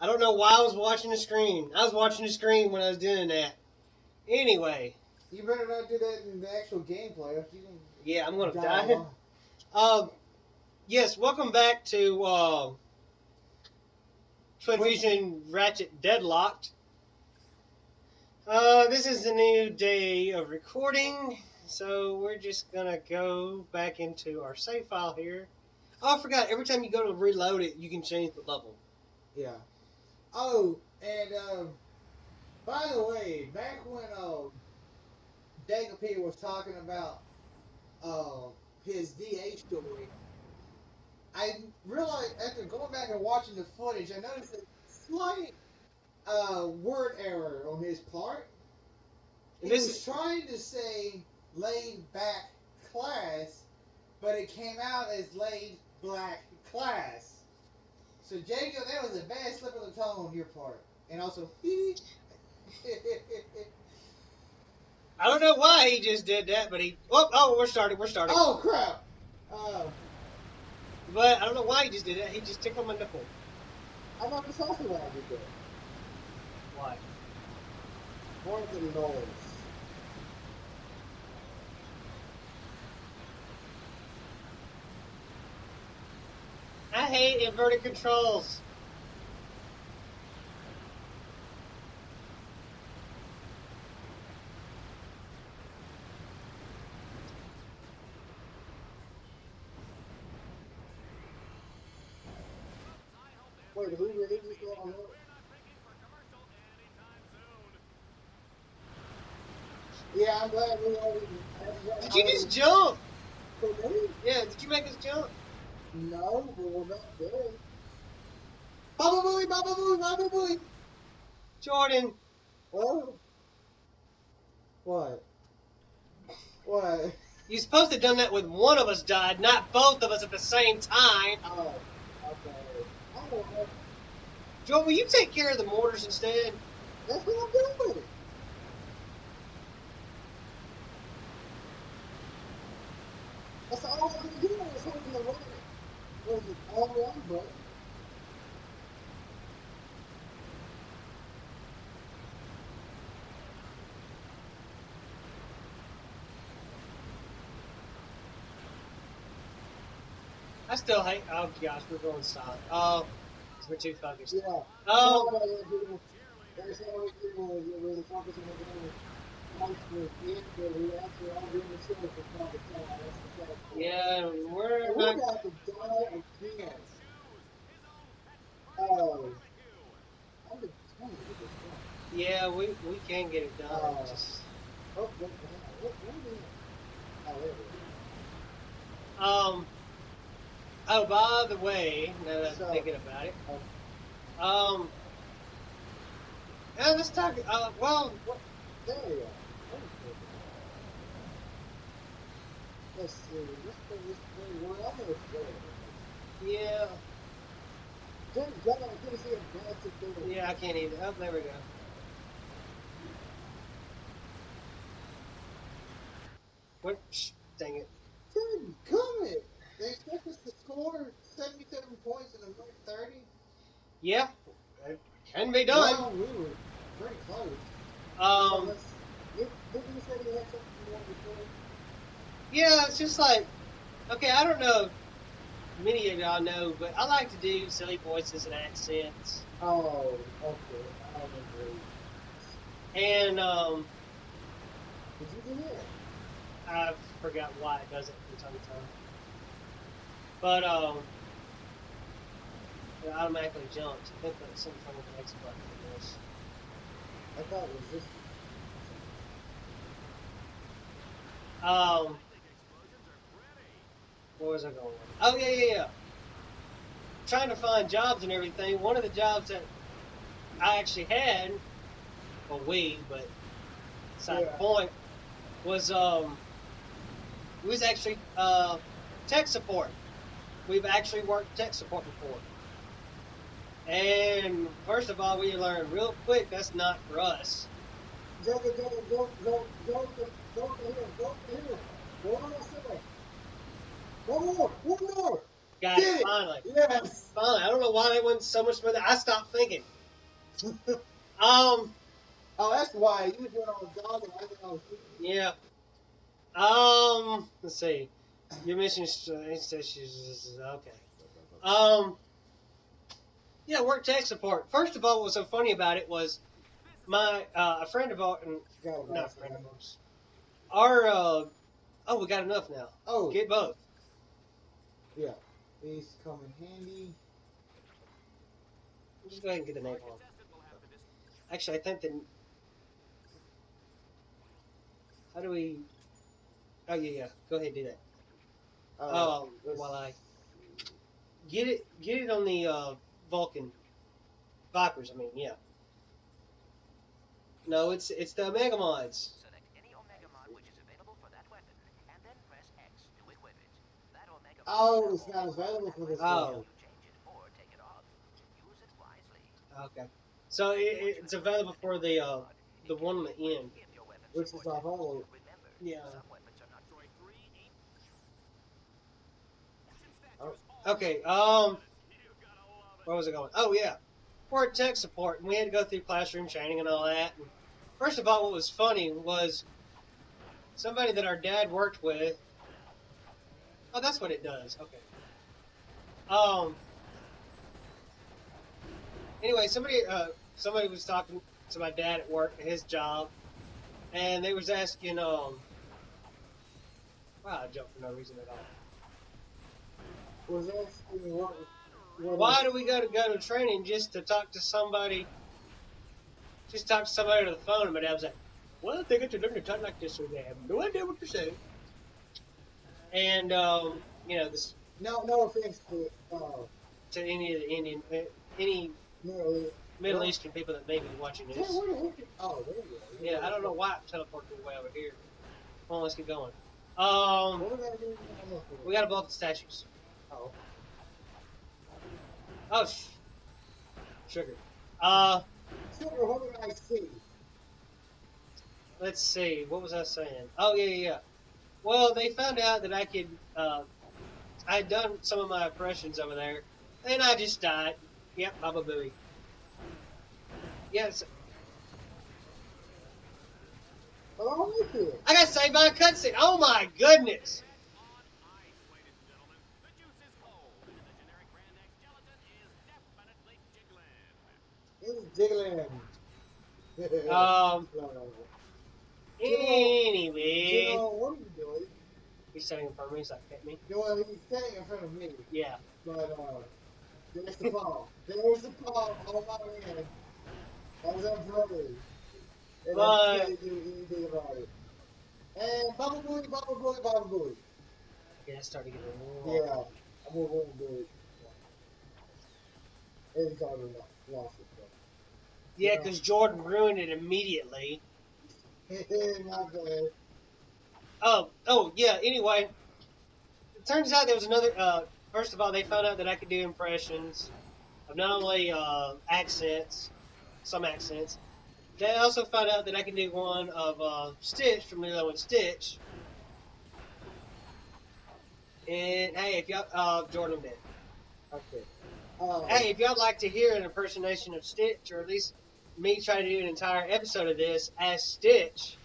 I don't know why I was watching the screen. I was watching the screen when I was doing that. Anyway, You better not do that in the actual gameplay. If you can yeah, I'm gonna die. die. Yes, welcome back to Twinfusion Ratchet Deadlocked. This is the new day of recording, so we're just gonna go back into our save file here. Oh, I forgot. Every time you go to reload it, you can change the level. Yeah. Oh, and by the way, back when Deadlocked was talking about his DA story, I realized after going back and watching the footage, I noticed a slight word error on his part. He was trying to say laid back class, but it came out as laid black class. So Jacob, that was a bad slip of the tongue on your part, and also. I don't know why he just did that, but he. Oh, we're starting. We're starting. Oh crap! But I don't know why he just did that. He just tickled my nipple. I know this also why I did that. Why? More than noise. I hate inverted controls. Wait, who released this on what? Yeah, I'm glad we already. Did you just jump? For me? Yeah, did you make us jump? No, but we're not dead. Baba Booey, Baba Booey, Baba Booey! Jordan. Oh. What? What? You're supposed to have done that when one of us died, not both of us at the same time. Oh, okay. Oh, Jordan, will you take care of the mortars instead? that's what I'm doing. That's all I'm doing is holding the right. Was it R.Y.N.O button? I still hate. Oh gosh, we're going silent. Oh, we're too focused. Yeah. Oh. That's how we people get really focused on the game. We actually all doing the show for probably time. Yeah, we're We're not. about to die again. Oh. I'm just trying to get this done. Yeah, we can get it done. Just. What is it? Oh, there it is. Oh, by the way, now that I'm thinking about it, yeah, let's talk. Well, there we go. Let's see. We're almost there. yeah, Couldn't see a bastard thing. yeah, I can't even. Oh, there we go. What? Dang it. Good comment. They expect us to score 77 points in a minute 30. Yeah, it can be done. Well, we were pretty close. Didn't you say you had something you wanted to say? Yeah, it's just like, okay, I don't know if many of y'all know, but I like to do silly voices and accents. Oh, okay. I agree. And, Did you do that? I forgot why it does it from time to time. But, it automatically jumps. I think that's something with the X button for this. I thought it was this. Where was I going? Oh, yeah. Trying to find jobs and everything. One of the jobs that I actually had, well, but beside the point, was, it was actually, tech support. We've actually worked tech support before. And first of all, we learned real quick that's not for us. Go to here. Go on, sir. One more. Got it, finally. Yes. Finally. I don't know why they went so much further. I stopped thinking. Oh, that's why. You were doing all the dog and I think I was thinking. Yeah. Let's see. Your mission is okay. Yeah, work tech support. First of all, what was so funny about it was my a friend of ours, not a friend of ours. Our we got enough now. Oh, Get both. yeah. These come in handy. Just go ahead and get the napalm. Actually, I think the. How do we? Oh yeah. Go ahead, and do that. While I get it on the Vulcan Vipers. I mean, yeah. No, it's the Omega mods. Select any Omega mod which is available for that weapon, and then press X to equip it. That Omega Oh, it's not available for this Oh. one. You change it or take it off. Use it wisely. Okay. So it's available for the one on the end. If your weapon Which is our whole. remember, Yeah. some weapons are not Okay. Where was it going? Oh yeah, for tech support, and we had to go through classroom training and all that. And first of all, what was funny was somebody that our dad worked with. Oh, that's what it does. Okay. Anyway, somebody was talking to my dad at work at his job, and they was asking wow, I jumped for no reason at all. Was asking what Why do we go to training just to talk to somebody? Just talk to somebody on the phone, and my dad was like, "Well, they get to learn to talk like this, so they have no idea what to say." And this No offense to any of the any Middle Eastern people that may be watching Yeah, this. where the heck? Oh, there you go. Yeah, I don't know why it teleported me way over here. Come on, let's get going. What did I do? We gotta blow up the statues. Oh. Oh, sugar. Sugar, what did I see? Let's see. What was I saying? Oh, yeah. Well, they found out that I could. I had done some of my impressions over there, and I just died. Yep, Baba Booey. Yes, Oh, I like it. I got saved by a cutscene. Oh my goodness! It's jiggling. Anyway, what are you doing? he's standing in front of me, so I can't me. Well, he's standing in front of me. Yeah. But, there's the ball. There's the ball on my end. That was our brother. And But- anything about it. And Baba Booey, Baba Booey, Baba Booey. Okay, I started getting a little. Yeah, I'm gonna go and do it. Every time I lost it, though. Yeah, because Jordan ruined it immediately. My bad. Oh, yeah. Anyway, it turns out there was another. First of all, they found out that I could do impressions of not only accents, some accents. They also found out that I can do one of Stitch from Lilo and Stitch. And hey, if y'all, Jordan did. Okay. Hey, if y'all like to hear an impersonation of Stitch, or at least me try to do an entire episode of this as Stitch,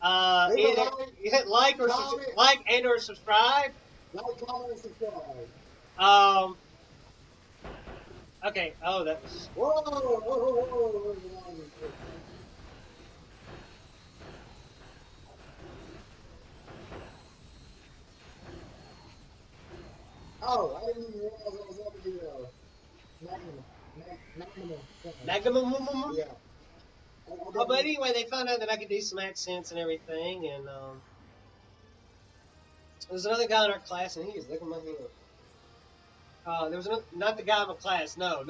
Leave a either like and or subscribe. Like, comment, and subscribe. Okay. Oh, that was. Whoa. Oh, I didn't even realize I was up to the Magnum. Yeah. Oh, but anyway, they found out that I could do some accents and everything, and there was another guy in our class, and he was licking my hand. There was not the guy in my class. No.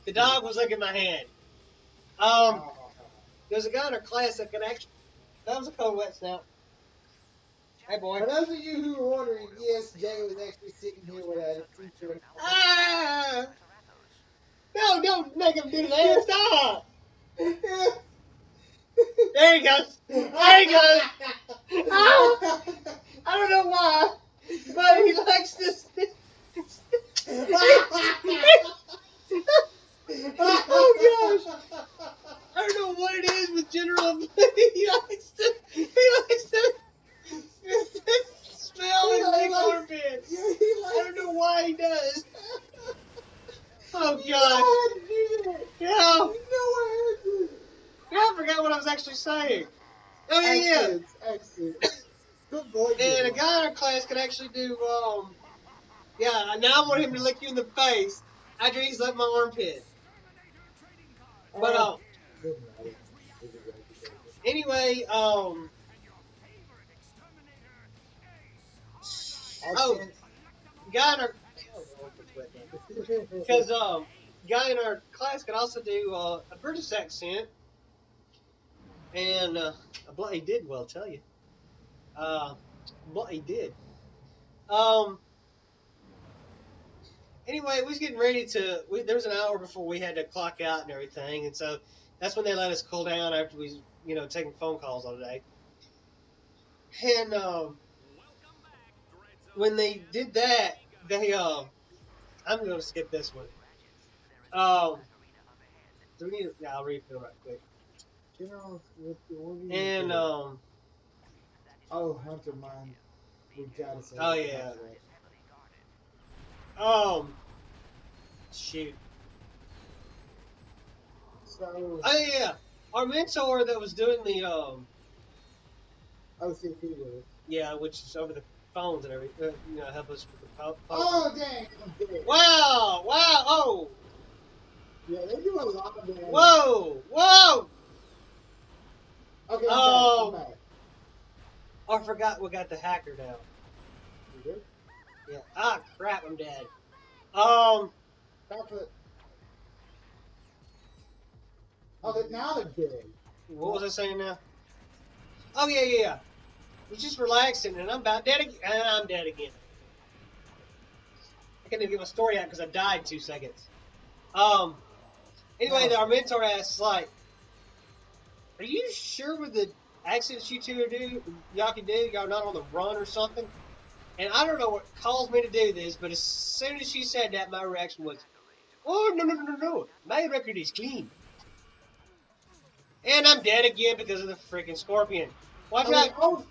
The dog was licking my hand. There was a guy in our class that could actually. That was a cold wet snap. Hey, boy. For those of you who are wondering, yes, Jay was actually sitting here with a teacher. Ah! No, don't make him do that. Stop! There he goes. Ah! I don't know why, but he likes this. Oh gosh! I don't know what it is with General, but he likes to smell his big armpits. I don't know why he does. Oh You know I gosh! had to do that. Yeah, You know I had to. yeah, I forgot what I was actually saying. Oh yeah, Accents. Good boy, yeah. And a General. guy in our class could actually do yeah. Now I want him to lick you in the face after he's licked my armpit. But Good night. This is Ratchet. anyway, oh, Accents. guy in our because guy in our class could also do a British accent, and he did well, tell you. He did. Um. Anyway, we was getting ready to. There was an hour before we had to clock out and everything, and so that's when they let us cool down after we, taking phone calls all day. And when they did that, they I'm going to skip this one. Do we need? Yeah, I'll read it right quick. General, what do you And do? Oh, Hunter, mine. We gotta say. oh yeah. Shoot. So. Oh yeah. Our mentor that was doing the OCP with us. yeah, which is over the phones and everything, help us with the phone. Oh, dang. I'm dead. Wow! Wow! Oh! Yeah, they do a lot of damage. Whoa! Whoa! Okay, I'm back. I forgot we got the hacker now. You good? Yeah. Ah, crap! I'm dead. Back foot. Oh, now they're dead. What was I saying now? Oh yeah. He's just relaxing, and I'm about dead again. And I'm dead again. I can't even get my story out because I died in 2 seconds. Anyway, our mentor asks, like, are you sure with the accents you two y'all can do, y'all not on the run or something? And I don't know what caused me to do this, but as soon as she said that, my reaction was, oh, no. My record is clean. And I'm dead again because of the freaking scorpion. Watch out.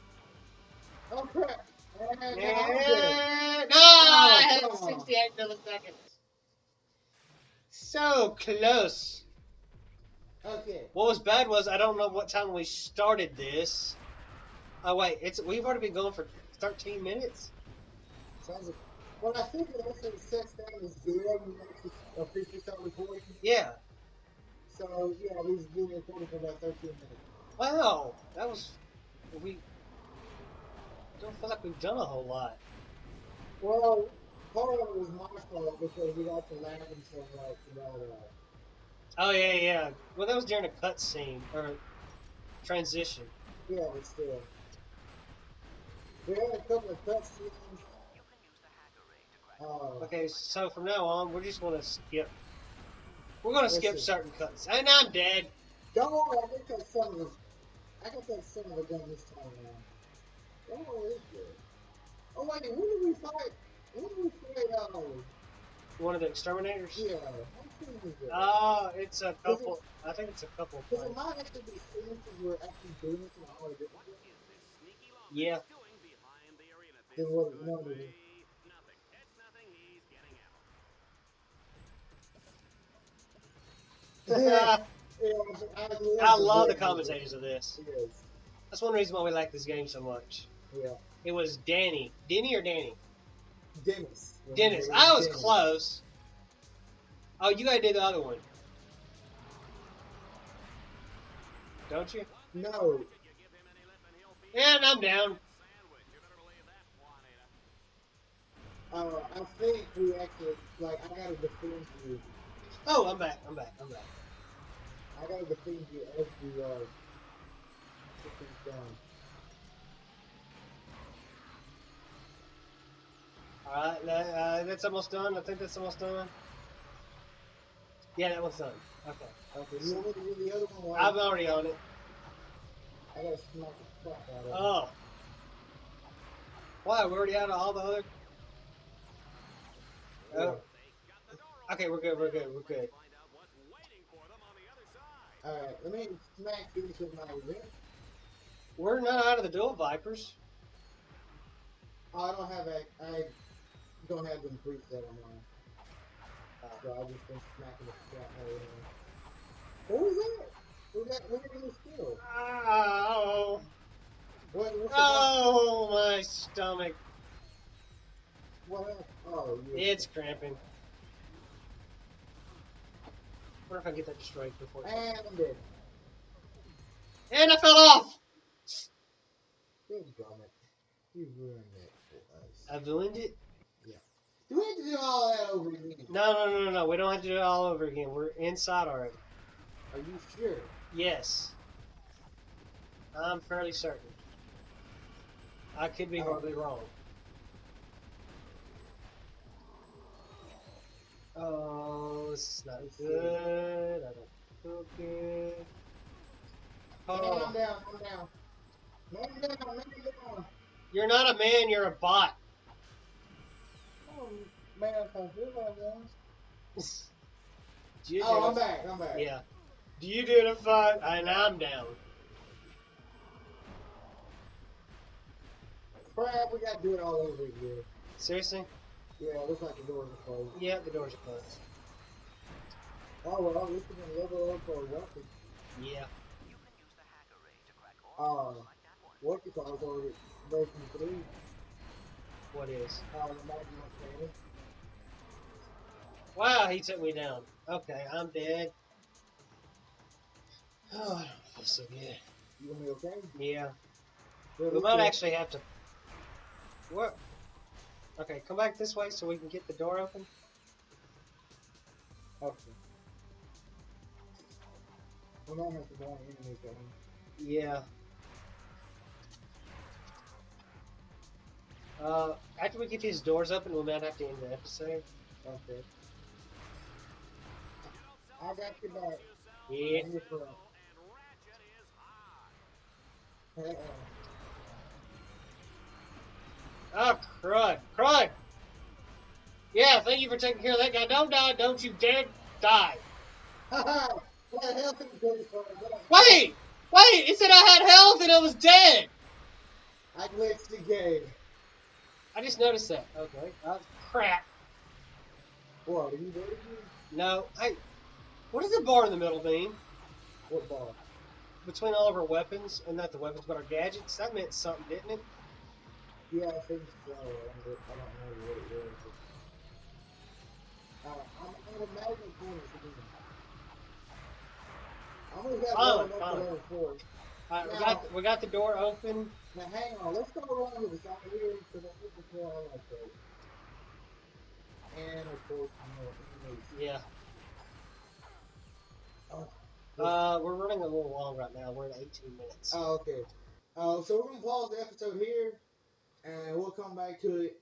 Oh, crap. No, I had 68 milliseconds. So close. Okay. What was bad was I don't know what time we started this. Oh wait, we've already been going for 13 minutes. Sounds like. Well, I think it also sets down as zero when you actually officially start recording. Yeah. So yeah, we've been recording for about 13 minutes. Wow, that was we. Don't feel like we've done a whole lot. Well, part of it was my fault because we got to laughing so much about Oh yeah. Well, that was during a cut scene or transition. yeah, but still. We had a couple of cut scenes. Okay, so from now on, we're just going to skip. We're going to skip certain cuts. And I'm dead. Don't worry, I can cut some of them. I can cut some of the gun this time around. Don't worry, it's good. Oh wait, who did we fight? Who did we fight? One of the exterminators? Yeah. What team is that? It's a couple. I think it's a couple. Because it might actually be scenes we're actually doing it and all of it. Yeah. Then what is number? I love the commentators of this. Yes. That's one reason why we like this game so much. Yeah. It was Danny. Denny or Danny? Dennis. Dennis. I was close. Oh, you gotta do the other one. Don't you? No. And I'm down. I think we actually, like, I gotta defend you. Oh, I'm back. I gotta defend you as you, get things done. Alright, that's almost done. I think that's almost done. Yeah, that one's done. Okay. You want me to do the other one? I'm already on it. I gotta smack the crap out of it. Oh. Why? We're already out of all the other... Oh. Okay, we're good. We're good. We're good. Alright, let me smack this with my whip. We're not out of the dual vipers. Oh, I don't have them preset on mine. So I just been smacking the crap out of him. What was that? What did he steal? Oh, What's the ball? oh, my stomach. What happened? Oh, yeah. It's cramping. What if I get that destroyed before? And I'm dead. And I fell off. Good it. You ruined it for us. I ruined it. Yeah. Do we have to do all that over again? No. We don't have to do it all over again. We're inside already. Are you sure? Yes. I'm fairly certain. I could be horribly wrong. Oh, this is not good. I don't feel good. Oh, I'm down. Man down. you're not a man, you're a bot. Oh, man, I feel like that. Do you Oh, do I'm back. Yeah. Do you do the fight? And I'm down. Crap, we got to do it all over again. Seriously? Yeah, it looks like the doors are closed. Yeah, the doors are closed. Oh, well, this is going to level up for a weapon. Yeah. You can use the hacker ray to crack all doors like that one. What you call it already breaking through. What is? The Magnum cannon. Wow, he took me down. Okay, I'm dead. Oh, I don't feel so good. You gonna be okay? Yeah. Well, We might actually have to... What? Okay, come back this way so we can get the door open. Okay. We might have to go on enemy thing. Yeah. After we get these doors open, we might have to end the episode. Okay. I got your back. Yeah. I'm here for Oh, crud. Crud! Yeah, thank you for taking care of that guy. Don't die. Don't you dare die. Haha! What the hell is this for? Wait! Wait! It said I had health and I was dead! I glitched the game. I just noticed that. Okay. Crap. What, are you ready? No. Hey, what does the bar in the middle mean? What bar? Between all of our weapons, and not the weapons, but our gadgets? That meant something, didn't it? Yeah, I think so. I don't know what it was. I'm a magnet bonus again. I'm gonna get Fine, level up fine. to level 4. Alright, we got the door open. Now hang on, let's go around to the side here because I think before I like that. And of course, enemies. Yeah. Oh. We're running a little long right now. We're at 18 minutes. Oh, okay. So we're gonna pause the episode here, and we'll come back to it.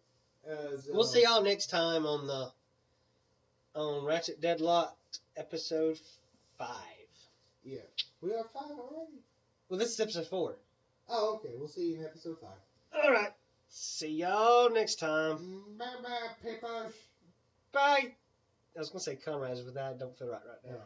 We'll see y'all next time on Ratchet Deadlocked episode 5. Yeah. We are 5 already? Well, this is episode 4. Oh, okay. We'll see you in episode 5. Alright. See y'all next time. Bye-bye, papers. Bye. I was going to say comrades, but that don't feel right now. Yeah.